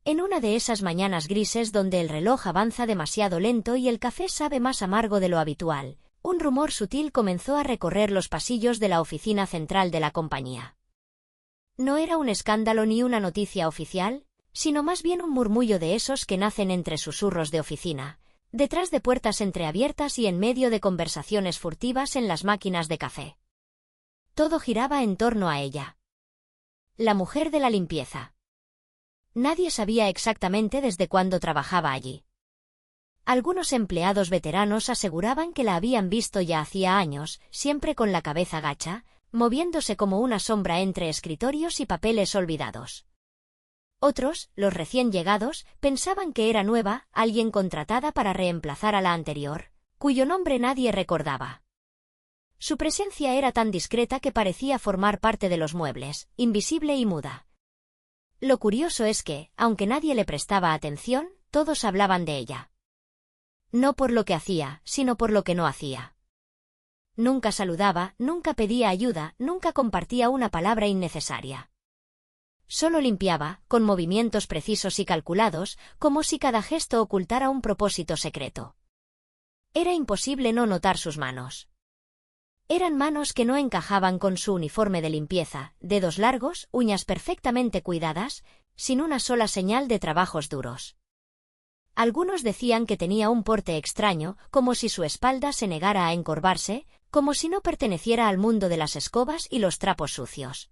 En una de esas mañanas grises donde el reloj avanza demasiado lento y el café sabe más amargo de lo habitual, un rumor sutil comenzó a recorrer los pasillos de la oficina central de la compañía. No era un escándalo ni una noticia oficial, sino más bien un murmullo de esos que nacen entre susurros de oficina, detrás de puertas entreabiertas y en medio de conversaciones furtivas en las máquinas de café. Todo giraba en torno a ella. La mujer de la limpieza. Nadie sabía exactamente desde cuándo trabajaba allí. Algunos empleados veteranos aseguraban que la habían visto ya hacía años, siempre con la cabeza gacha, moviéndose como una sombra entre escritorios y papeles olvidados. Otros, los recién llegados, pensaban que era nueva, alguien contratada para reemplazar a la anterior, cuyo nombre nadie recordaba. Su presencia era tan discreta que parecía formar parte de los muebles, invisible y muda. Lo curioso es que, aunque nadie le prestaba atención, todos hablaban de ella. No por lo que hacía, sino por lo que no hacía. Nunca saludaba, nunca pedía ayuda, nunca compartía una palabra innecesaria. Solo limpiaba, con movimientos precisos y calculados, como si cada gesto ocultara un propósito secreto. Era imposible no notar sus manos. Eran manos que no encajaban con su uniforme de limpieza, dedos largos, uñas perfectamente cuidadas, sin una sola señal de trabajos duros. Algunos decían que tenía un porte extraño, como si su espalda se negara a encorvarse, como si no perteneciera al mundo de las escobas y los trapos sucios.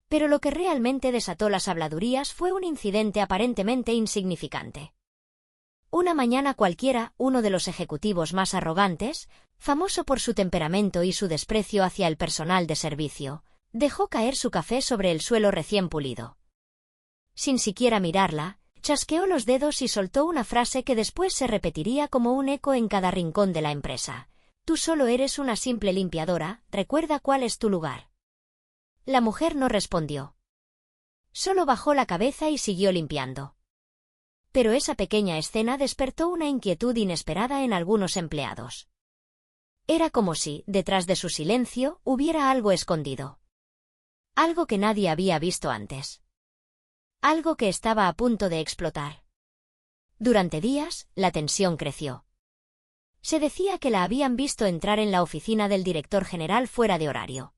Pero lo que realmente desató las habladurías fue un incidente aparentemente insignificante. Una mañana cualquiera, uno de los ejecutivos más arrogantes, famoso por su temperamento y su desprecio hacia el personal de servicio, dejó caer su café sobre el suelo recién pulido. Sin siquiera mirarla, chasqueó los dedos y soltó una frase que después se repetiría como un eco en cada rincón de la empresa. Tú solo eres una simple limpiadora, recuerda cuál es tu lugar. La mujer no respondió. Solo bajó la cabeza y siguió limpiando. Pero esa pequeña escena despertó una inquietud inesperada en algunos empleados. Era como si, detrás de su silencio, hubiera algo escondido. Algo que nadie había visto antes. Algo que estaba a punto de explotar. Durante días, la tensión creció. Se decía que la habían visto entrar en la oficina del director general fuera de horario.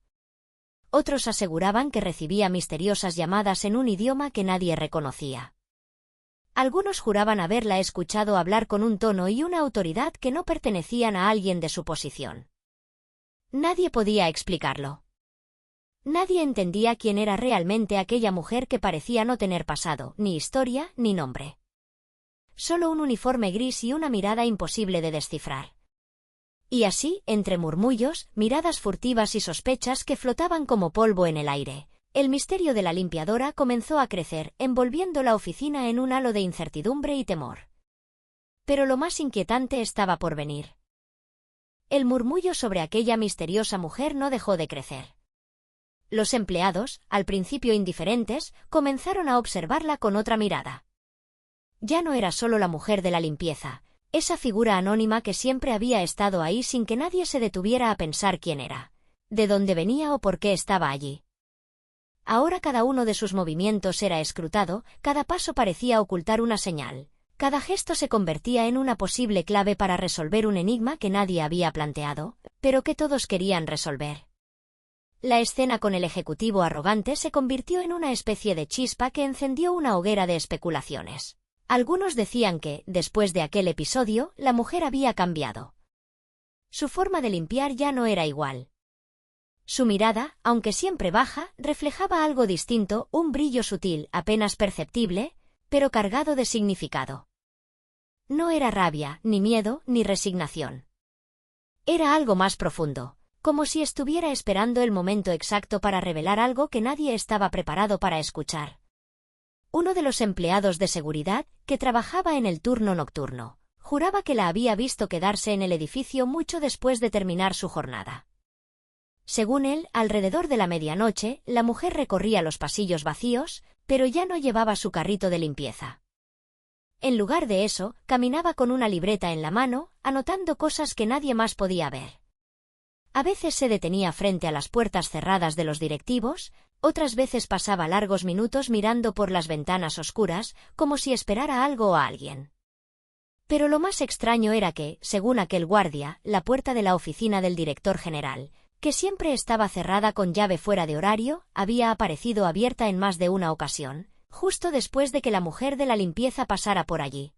Otros aseguraban que recibía misteriosas llamadas en un idioma que nadie reconocía. Algunos juraban haberla escuchado hablar con un tono y una autoridad que no pertenecían a alguien de su posición. Nadie podía explicarlo. Nadie entendía quién era realmente aquella mujer que parecía no tener pasado, ni historia, ni nombre. Solo un uniforme gris y una mirada imposible de descifrar. Y así, entre murmullos, miradas furtivas y sospechas que flotaban como polvo en el aire, el misterio de la limpiadora comenzó a crecer, envolviendo la oficina en un halo de incertidumbre y temor. Pero lo más inquietante estaba por venir. El murmullo sobre aquella misteriosa mujer no dejó de crecer. Los empleados, al principio indiferentes, comenzaron a observarla con otra mirada. Ya no era solo la mujer de la limpieza, esa figura anónima que siempre había estado ahí sin que nadie se detuviera a pensar quién era, de dónde venía o por qué estaba allí. Ahora cada uno de sus movimientos era escrutado, cada paso parecía ocultar una señal, cada gesto se convertía en una posible clave para resolver un enigma que nadie había planteado, pero que todos querían resolver. La escena con el ejecutivo arrogante se convirtió en una especie de chispa que encendió una hoguera de especulaciones. Algunos decían que, después de aquel episodio, la mujer había cambiado. Su forma de limpiar ya no era igual. Su mirada, aunque siempre baja, reflejaba algo distinto, un brillo sutil, apenas perceptible, pero cargado de significado. No era rabia, ni miedo, ni resignación. Era algo más profundo, como si estuviera esperando el momento exacto para revelar algo que nadie estaba preparado para escuchar. Uno de los empleados de seguridad, que trabajaba en el turno nocturno, juraba que la había visto quedarse en el edificio mucho después de terminar su jornada. Según él, alrededor de la medianoche, la mujer recorría los pasillos vacíos, pero ya no llevaba su carrito de limpieza. En lugar de eso, caminaba con una libreta en la mano, anotando cosas que nadie más podía ver. A veces se detenía frente a las puertas cerradas de los directivos, otras veces pasaba largos minutos mirando por las ventanas oscuras, como si esperara algo o a alguien. Pero lo más extraño era que, según aquel guardia, la puerta de la oficina del director general, que siempre estaba cerrada con llave fuera de horario, había aparecido abierta en más de una ocasión, justo después de que la mujer de la limpieza pasara por allí.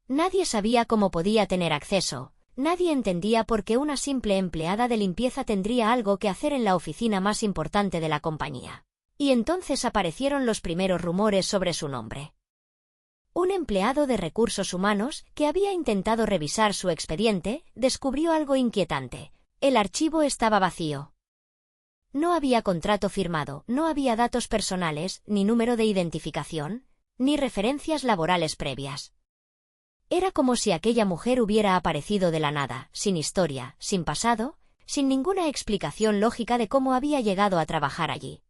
Nadie sabía cómo podía tener acceso, nadie entendía por qué una simple empleada de limpieza tendría algo que hacer en la oficina más importante de la compañía. Y entonces aparecieron los primeros rumores sobre su nombre. Un empleado de recursos humanos, que había intentado revisar su expediente, descubrió algo inquietante. El archivo estaba vacío. No había contrato firmado, no había datos personales, ni número de identificación, ni referencias laborales previas. Era como si aquella mujer hubiera aparecido de la nada, sin historia, sin pasado, sin ninguna explicación lógica de cómo había llegado a trabajar allí.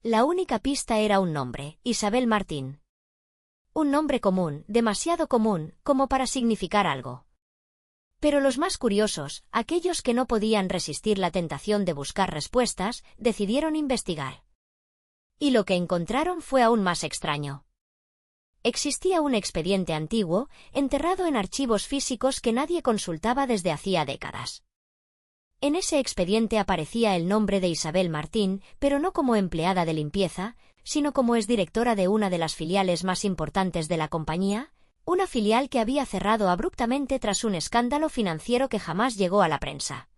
La única pista era un nombre, Isabel Martín. Un nombre común, demasiado común, como para significar algo. Pero los más curiosos, aquellos que no podían resistir la tentación de buscar respuestas, decidieron investigar. Y lo que encontraron fue aún más extraño. Existía un expediente antiguo, enterrado en archivos físicos que nadie consultaba desde hacía décadas. En ese expediente aparecía el nombre de Isabel Martín, pero no como empleada de limpieza, sino como exdirectora de una de las filiales más importantes de la compañía, una filial que había cerrado abruptamente tras un escándalo financiero que jamás llegó a la prensa.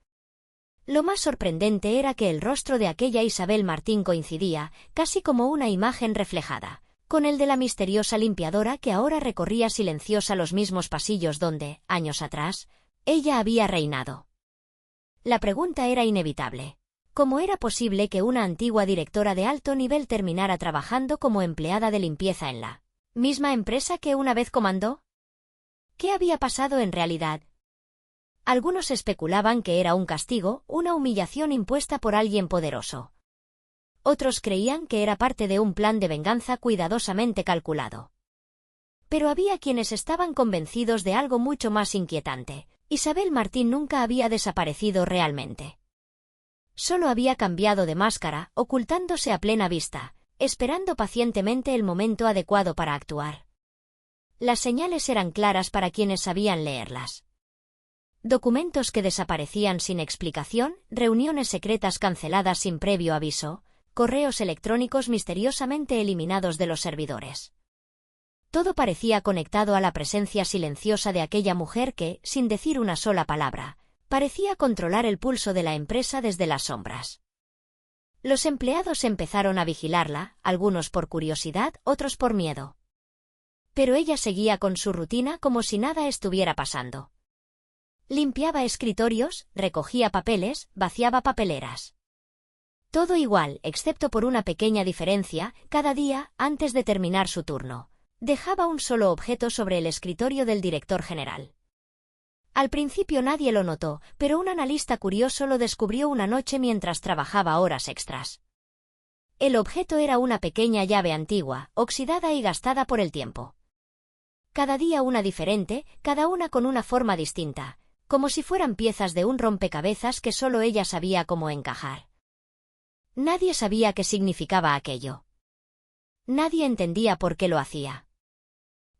Lo más sorprendente era que el rostro de aquella Isabel Martín coincidía, casi como una imagen reflejada, con el de la misteriosa limpiadora que ahora recorría silenciosa los mismos pasillos donde, años atrás, ella había reinado. La pregunta era inevitable. ¿Cómo era posible que una antigua directora de alto nivel terminara trabajando como empleada de limpieza en la misma empresa que una vez comandó? ¿Qué había pasado en realidad? Algunos especulaban que era un castigo, una humillación impuesta por alguien poderoso. Otros creían que era parte de un plan de venganza cuidadosamente calculado. Pero había quienes estaban convencidos de algo mucho más inquietante. Isabel Martín nunca había desaparecido realmente. Solo había cambiado de máscara, ocultándose a plena vista, esperando pacientemente el momento adecuado para actuar. Las señales eran claras para quienes sabían leerlas. Documentos que desaparecían sin explicación, reuniones secretas canceladas sin previo aviso, correos electrónicos misteriosamente eliminados de los servidores. Todo parecía conectado a la presencia silenciosa de aquella mujer que, sin decir una sola palabra, parecía controlar el pulso de la empresa desde las sombras. Los empleados empezaron a vigilarla, algunos por curiosidad, otros por miedo. Pero ella seguía con su rutina como si nada estuviera pasando. Limpiaba escritorios, recogía papeles, vaciaba papeleras. Todo igual, excepto por una pequeña diferencia, cada día, antes de terminar su turno, dejaba un solo objeto sobre el escritorio del director general. Al principio nadie lo notó, pero un analista curioso lo descubrió una noche mientras trabajaba horas extras. El objeto era una pequeña llave antigua, oxidada y gastada por el tiempo. Cada día una diferente, cada una con una forma distinta, como si fueran piezas de un rompecabezas que solo ella sabía cómo encajar. Nadie sabía qué significaba aquello. Nadie entendía por qué lo hacía.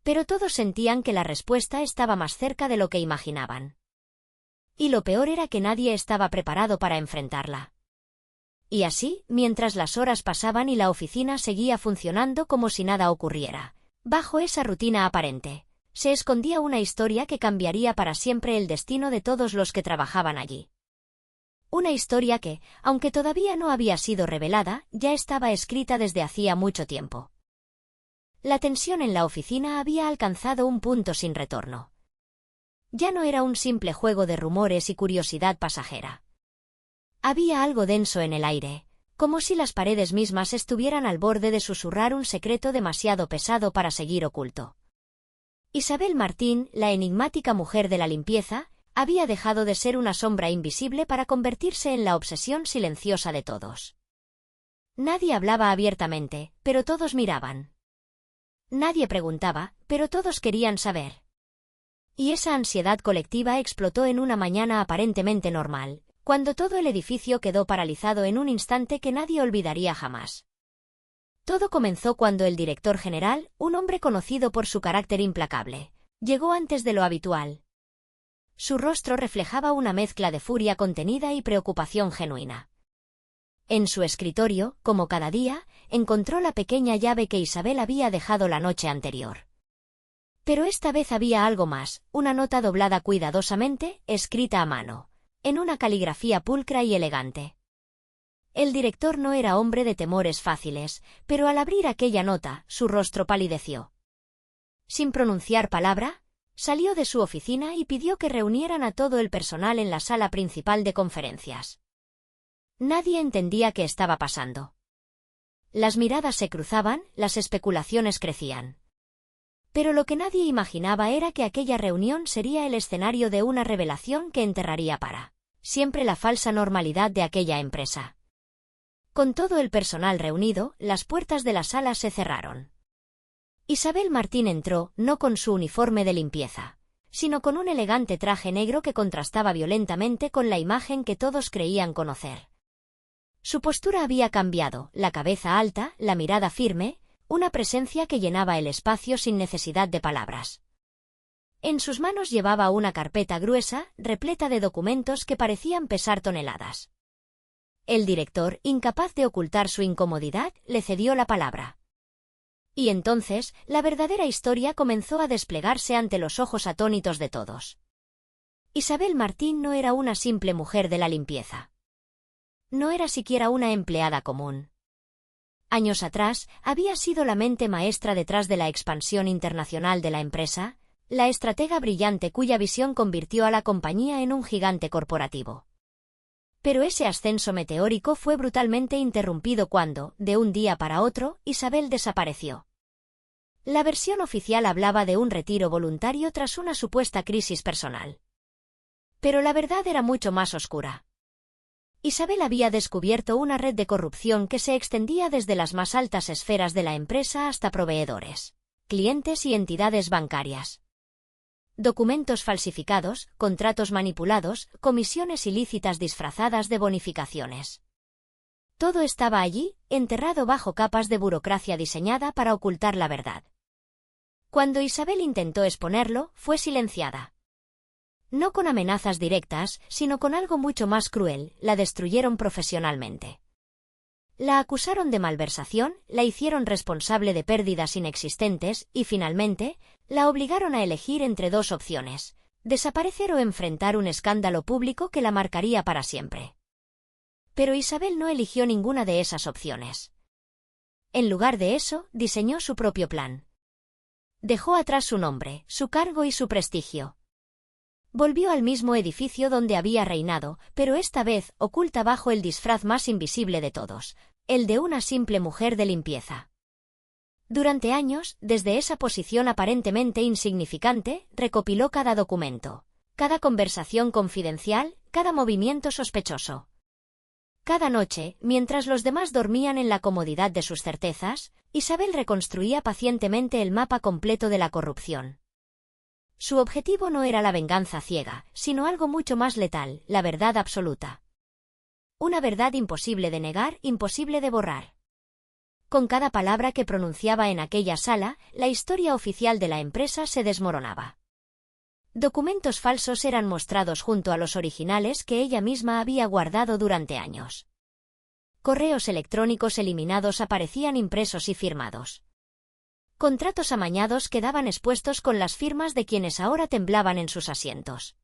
Pero todos sentían que la respuesta estaba más cerca de lo que imaginaban. Y lo peor era que nadie estaba preparado para enfrentarla. Y así, mientras las horas pasaban y la oficina seguía funcionando como si nada ocurriera, bajo esa rutina aparente, se escondía una historia que cambiaría para siempre el destino de todos los que trabajaban allí. Una historia que, aunque todavía no había sido revelada, ya estaba escrita desde hacía mucho tiempo. La tensión en la oficina había alcanzado un punto sin retorno. Ya no era un simple juego de rumores y curiosidad pasajera. Había algo denso en el aire, como si las paredes mismas estuvieran al borde de susurrar un secreto demasiado pesado para seguir oculto. Isabel Martín, la enigmática mujer de la limpieza, había dejado de ser una sombra invisible para convertirse en la obsesión silenciosa de todos. Nadie hablaba abiertamente, pero todos miraban. Nadie preguntaba, pero todos querían saber. Y esa ansiedad colectiva explotó en una mañana aparentemente normal, cuando todo el edificio quedó paralizado en un instante que nadie olvidaría jamás. Todo comenzó cuando el director general, un hombre conocido por su carácter implacable, llegó antes de lo habitual. Su rostro reflejaba una mezcla de furia contenida y preocupación genuina. En su escritorio, como cada día, encontró la pequeña llave que Isabel había dejado la noche anterior. Pero esta vez había algo más, una nota doblada cuidadosamente, escrita a mano, en una caligrafía pulcra y elegante. El director no era hombre de temores fáciles, pero al abrir aquella nota, su rostro palideció. Sin pronunciar palabra, salió de su oficina y pidió que reunieran a todo el personal en la sala principal de conferencias. Nadie entendía qué estaba pasando. Las miradas se cruzaban, las especulaciones crecían. Pero lo que nadie imaginaba era que aquella reunión sería el escenario de una revelación que enterraría para siempre la falsa normalidad de aquella empresa. Con todo el personal reunido, las puertas de la sala se cerraron. Isabel Martín entró, no con su uniforme de limpieza, sino con un elegante traje negro que contrastaba violentamente con la imagen que todos creían conocer. Su postura había cambiado, la cabeza alta, la mirada firme, una presencia que llenaba el espacio sin necesidad de palabras. En sus manos llevaba una carpeta gruesa, repleta de documentos que parecían pesar toneladas. El director, incapaz de ocultar su incomodidad, le cedió la palabra. Y entonces, la verdadera historia comenzó a desplegarse ante los ojos atónitos de todos. Isabel Martín no era una simple mujer de la limpieza. No era siquiera una empleada común. Años atrás, había sido la mente maestra detrás de la expansión internacional de la empresa, la estratega brillante cuya visión convirtió a la compañía en un gigante corporativo. Pero ese ascenso meteórico fue brutalmente interrumpido cuando, de un día para otro, Isabel desapareció. La versión oficial hablaba de un retiro voluntario tras una supuesta crisis personal. Pero la verdad era mucho más oscura. Isabel había descubierto una red de corrupción que se extendía desde las más altas esferas de la empresa hasta proveedores, clientes y entidades bancarias. Documentos falsificados, contratos manipulados, comisiones ilícitas disfrazadas de bonificaciones. Todo estaba allí, enterrado bajo capas de burocracia diseñada para ocultar la verdad. Cuando Isabel intentó exponerlo, fue silenciada. No con amenazas directas, sino con algo mucho más cruel, la destruyeron profesionalmente. La acusaron de malversación, la hicieron responsable de pérdidas inexistentes y, finalmente, la obligaron a elegir entre dos opciones: desaparecer o enfrentar un escándalo público que la marcaría para siempre. Pero Isabel no eligió ninguna de esas opciones. En lugar de eso, diseñó su propio plan. Dejó atrás su nombre, su cargo y su prestigio. Volvió al mismo edificio donde había reinado, pero esta vez oculta bajo el disfraz más invisible de todos, el de una simple mujer de limpieza. Durante años, desde esa posición aparentemente insignificante, recopiló cada documento, cada conversación confidencial, cada movimiento sospechoso. Cada noche, mientras los demás dormían en la comodidad de sus certezas, Isabel reconstruía pacientemente el mapa completo de la corrupción. Su objetivo no era la venganza ciega, sino algo mucho más letal, la verdad absoluta. Una verdad imposible de negar, imposible de borrar. Con cada palabra que pronunciaba en aquella sala, la historia oficial de la empresa se desmoronaba. Documentos falsos eran mostrados junto a los originales que ella misma había guardado durante años. Correos electrónicos eliminados aparecían impresos y firmados. Contratos amañados quedaban expuestos con las firmas de quienes ahora temblaban en sus asientos.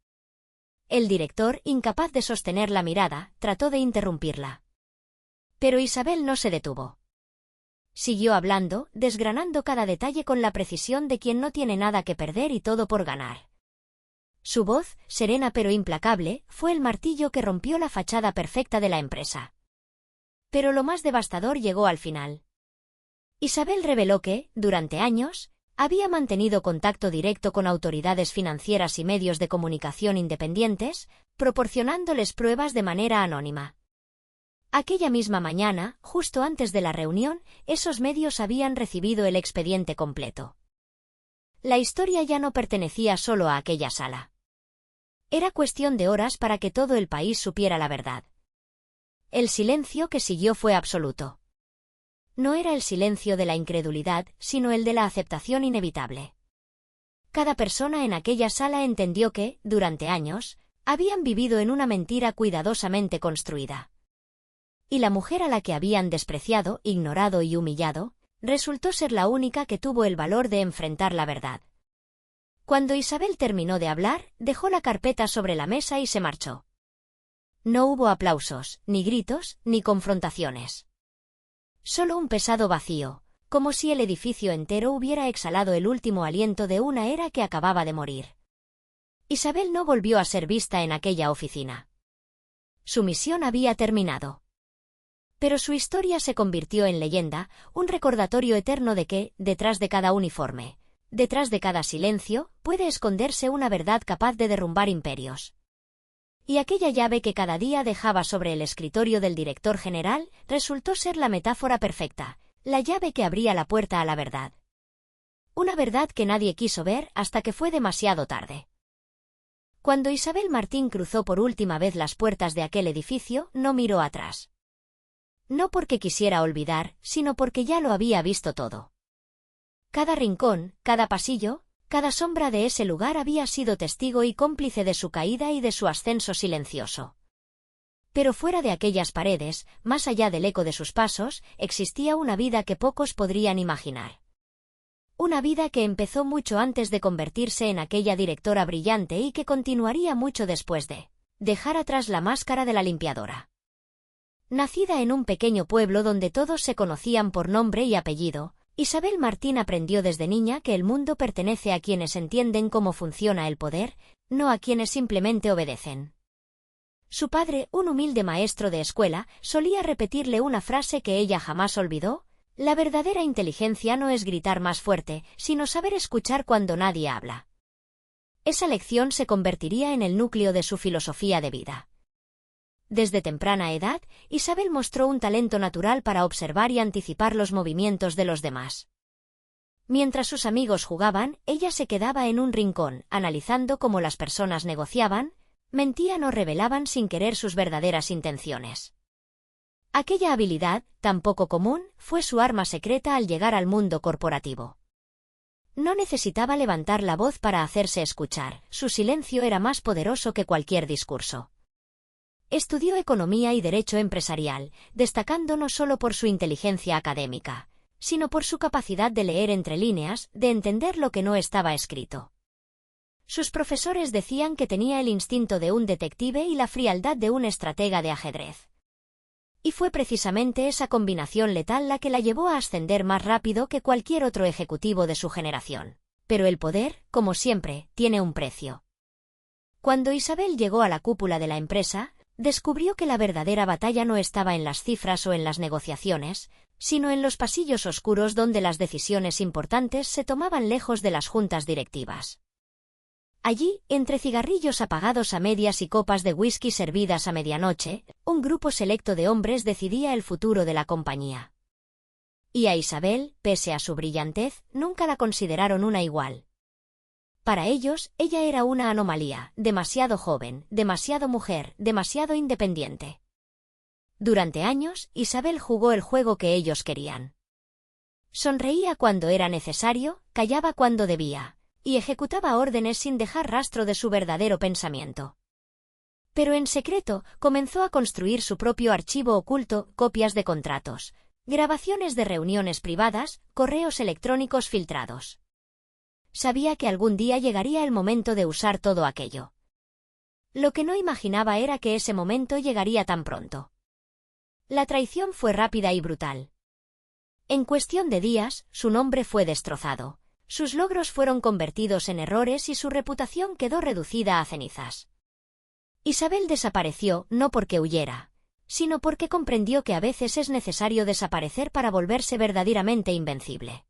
El director, incapaz de sostener la mirada, trató de interrumpirla. Pero Isabel no se detuvo. Siguió hablando, desgranando cada detalle con la precisión de quien no tiene nada que perder y todo por ganar. Su voz, serena pero implacable, fue el martillo que rompió la fachada perfecta de la empresa. Pero lo más devastador llegó al final. Isabel reveló que, durante años, había mantenido contacto directo con autoridades financieras y medios de comunicación independientes, proporcionándoles pruebas de manera anónima. Aquella misma mañana, justo antes de la reunión, esos medios habían recibido el expediente completo. La historia ya no pertenecía solo a aquella sala. Era cuestión de horas para que todo el país supiera la verdad. El silencio que siguió fue absoluto. No era el silencio de la incredulidad, sino el de la aceptación inevitable. Cada persona en aquella sala entendió que, durante años, habían vivido en una mentira cuidadosamente construida. Y la mujer a la que habían despreciado, ignorado y humillado, resultó ser la única que tuvo el valor de enfrentar la verdad. Cuando Isabel terminó de hablar, dejó la carpeta sobre la mesa y se marchó. No hubo aplausos, ni gritos, ni confrontaciones. Solo un pesado vacío, como si el edificio entero hubiera exhalado el último aliento de una era que acababa de morir. Isabel no volvió a ser vista en aquella oficina. Su misión había terminado. Pero su historia se convirtió en leyenda, un recordatorio eterno de que, detrás de cada uniforme, detrás de cada silencio, puede esconderse una verdad capaz de derrumbar imperios. Y aquella llave que cada día dejaba sobre el escritorio del director general resultó ser la metáfora perfecta, la llave que abría la puerta a la verdad. Una verdad que nadie quiso ver hasta que fue demasiado tarde. Cuando Isabel Martín cruzó por última vez las puertas de aquel edificio, no miró atrás. No porque quisiera olvidar, sino porque ya lo había visto todo. Cada rincón, cada pasillo, cada sombra de ese lugar había sido testigo y cómplice de su caída y de su ascenso silencioso. Pero fuera de aquellas paredes, más allá del eco de sus pasos, existía una vida que pocos podrían imaginar. Una vida que empezó mucho antes de convertirse en aquella directora brillante y que continuaría mucho después de dejar atrás la máscara de la limpiadora. Nacida en un pequeño pueblo donde todos se conocían por nombre y apellido, Isabel Martín aprendió desde niña que el mundo pertenece a quienes entienden cómo funciona el poder, no a quienes simplemente obedecen. Su padre, un humilde maestro de escuela, solía repetirle una frase que ella jamás olvidó: la verdadera inteligencia no es gritar más fuerte, sino saber escuchar cuando nadie habla. Esa lección se convertiría en el núcleo de su filosofía de vida. Desde temprana edad, Isabel mostró un talento natural para observar y anticipar los movimientos de los demás. Mientras sus amigos jugaban, ella se quedaba en un rincón, analizando cómo las personas negociaban, mentían o revelaban sin querer sus verdaderas intenciones. Aquella habilidad, tan poco común, fue su arma secreta al llegar al mundo corporativo. No necesitaba levantar la voz para hacerse escuchar, su silencio era más poderoso que cualquier discurso. Estudió economía y derecho empresarial, destacando no solo por su inteligencia académica, sino por su capacidad de leer entre líneas, de entender lo que no estaba escrito. Sus profesores decían que tenía el instinto de un detective y la frialdad de un estratega de ajedrez. Y fue precisamente esa combinación letal la que la llevó a ascender más rápido que cualquier otro ejecutivo de su generación. Pero el poder, como siempre, tiene un precio. Cuando Isabel llegó a la cúpula de la empresa, descubrió que la verdadera batalla no estaba en las cifras o en las negociaciones, sino en los pasillos oscuros donde las decisiones importantes se tomaban lejos de las juntas directivas. Allí, entre cigarrillos apagados a medias y copas de whisky servidas a medianoche, un grupo selecto de hombres decidía el futuro de la compañía. Y a Isabel, pese a su brillantez, nunca la consideraron una igual. Para ellos, ella era una anomalía, demasiado joven, demasiado mujer, demasiado independiente. Durante años, Isabel jugó el juego que ellos querían. Sonreía cuando era necesario, callaba cuando debía, y ejecutaba órdenes sin dejar rastro de su verdadero pensamiento. Pero en secreto, comenzó a construir su propio archivo oculto, copias de contratos, grabaciones de reuniones privadas, correos electrónicos filtrados. Sabía que algún día llegaría el momento de usar todo aquello. Lo que no imaginaba era que ese momento llegaría tan pronto. La traición fue rápida y brutal. En cuestión de días, su nombre fue destrozado, sus logros fueron convertidos en errores y su reputación quedó reducida a cenizas. Isabel desapareció no porque huyera, sino porque comprendió que a veces es necesario desaparecer para volverse verdaderamente invencible.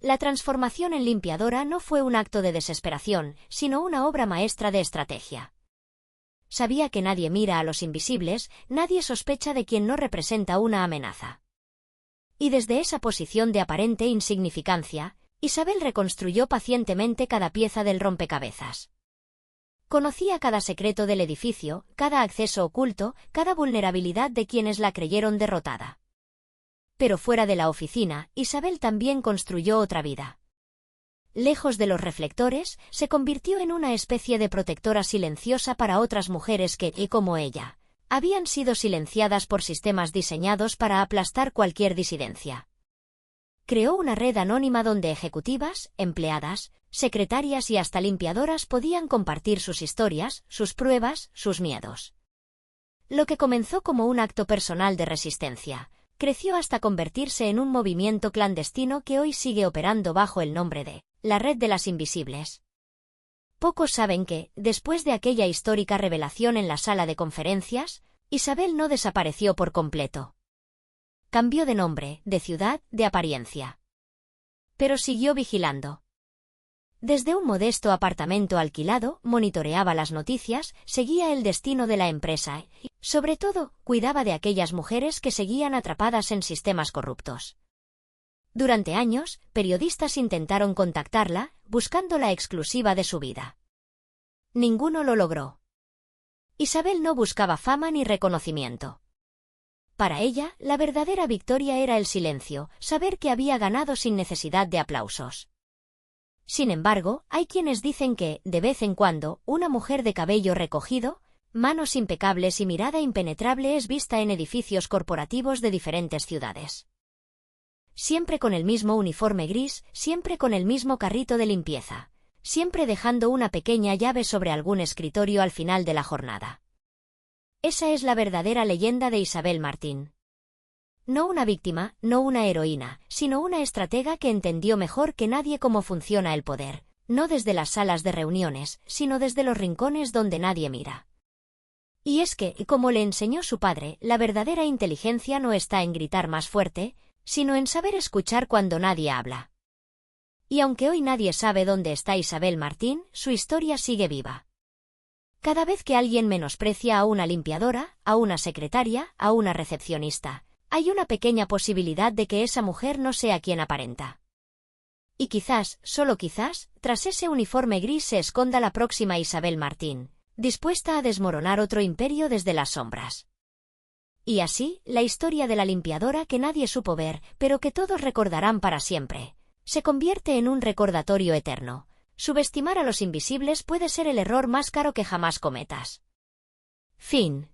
La transformación en limpiadora no fue un acto de desesperación, sino una obra maestra de estrategia. Sabía que nadie mira a los invisibles, nadie sospecha de quien no representa una amenaza. Y desde esa posición de aparente insignificancia, Isabel reconstruyó pacientemente cada pieza del rompecabezas. Conocía cada secreto del edificio, cada acceso oculto, cada vulnerabilidad de quienes la creyeron derrotada. Pero fuera de la oficina, Isabel también construyó otra vida. Lejos de los reflectores, se convirtió en una especie de protectora silenciosa para otras mujeres que, como ella, habían sido silenciadas por sistemas diseñados para aplastar cualquier disidencia. Creó una red anónima donde ejecutivas, empleadas, secretarias y hasta limpiadoras podían compartir sus historias, sus pruebas, sus miedos. Lo que comenzó como un acto personal de resistencia, creció hasta convertirse en un movimiento clandestino que hoy sigue operando bajo el nombre de la Red de las Invisibles. Pocos saben que, después de aquella histórica revelación en la sala de conferencias, Isabel no desapareció por completo. Cambió de nombre, de ciudad, de apariencia. Pero siguió vigilando. Desde un modesto apartamento alquilado, monitoreaba las noticias, seguía el destino de la empresa y, sobre todo, cuidaba de aquellas mujeres que seguían atrapadas en sistemas corruptos. Durante años, periodistas intentaron contactarla, buscando la exclusiva de su vida. Ninguno lo logró. Isabel no buscaba fama ni reconocimiento. Para ella, la verdadera victoria era el silencio, saber que había ganado sin necesidad de aplausos. Sin embargo, hay quienes dicen que, de vez en cuando, una mujer de cabello recogido, manos impecables y mirada impenetrable es vista en edificios corporativos de diferentes ciudades. Siempre con el mismo uniforme gris, siempre con el mismo carrito de limpieza, siempre dejando una pequeña llave sobre algún escritorio al final de la jornada. Esa es la verdadera leyenda de Isabel Martín. No una víctima, no una heroína, sino una estratega que entendió mejor que nadie cómo funciona el poder, no desde las salas de reuniones, sino desde los rincones donde nadie mira. Y es que, como le enseñó su padre, la verdadera inteligencia no está en gritar más fuerte, sino en saber escuchar cuando nadie habla. Y aunque hoy nadie sabe dónde está Isabel Martín, su historia sigue viva. Cada vez que alguien menosprecia a una limpiadora, a una secretaria, a una recepcionista, hay una pequeña posibilidad de que esa mujer no sea quien aparenta. Y quizás, solo quizás, tras ese uniforme gris se esconda la próxima Isabel Martín, dispuesta a desmoronar otro imperio desde las sombras. Y así, la historia de la limpiadora que nadie supo ver, pero que todos recordarán para siempre, se convierte en un recordatorio eterno. Subestimar a los invisibles puede ser el error más caro que jamás cometas. Fin.